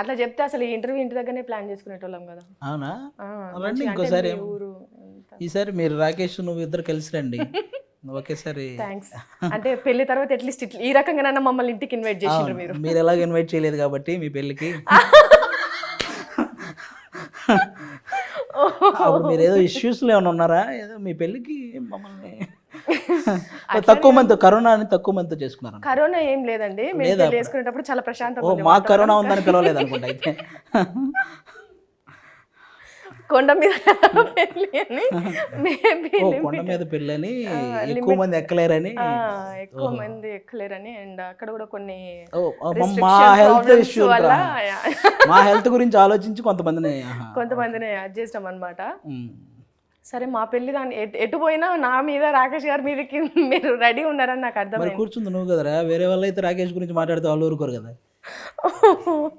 అట్లా చెప్తే అసలు ఈ ఇంటర్వ్యూ ఇంటి దగ్గరనే ప్లాన్ చేసుకునేటోళ్ళం కదా. అవునా? ఆ, రండి మంచిగా అంటే ఇంకోసారి. మీ ఊరు అంతా. ఈసారి మీరు రాకేష్ నువ్వు ఇద్దరు కలిసి రండి ఒకేసారి. థ్యాంక్స్. అంటే పెళ్లి తర్వాత అట్లీస్ట్ ఇట్లా ఈ రకంగానైనా మమ్మల్ని ఇంటికి ఇన్వైట్ చేసిండ్రు మీరు. మీరు ఎలాగ ఇన్వైట్ చేయలేదు కాబట్టి మీ పెళ్ళికి. అప్పుడు మీరు ఏదో ఇష్యూస్లో ఏమైనా ఉన్నారా? ఏదో మీ పెళ్ళికి మమ్మల్ని తక్కువ మందితో, కరోనా అని తక్కువ మందితో చేసుకున్నారు. కరోనా ఏం లేదండి, మేము లేదా పెళ్లి చేసుకునేటప్పుడు చాలా ప్రశాంతంగా ఓ ఉంది మాకు వాతావరణం. కరోనా ఉందని పిలవలేదు అనుకుంటా అయితే. కొండ మీద పెళ్లి అని ఓ కొండ మీద పెళ్ళని ఎక్కువ మంది ఎక్కలేరని. ఎక్కువ మంది ఎక్కలేరని, అండ్ అక్కడ కూడా కొన్ని మా హెల్త్ ఇష్యూ వల్ల మా హెల్త్ గురించి ఆలోచించి కొంతమందిని యాడ్ చేసినాం అనమాట. సరే మా పెళ్లి దాన్ని ఎటు పోయినా నా మీద రాకేష్ గారి మీదకి మీరు రెడీ ఉన్నారని నాకు మరి అర్థమైంది. కూర్చుంది నువ్వు కదరా, వేరే వాళ్ళు అయితే రాకేష్ గురించి మాట్లాడితే వాళ్ళు ఊరుకోరు కదా.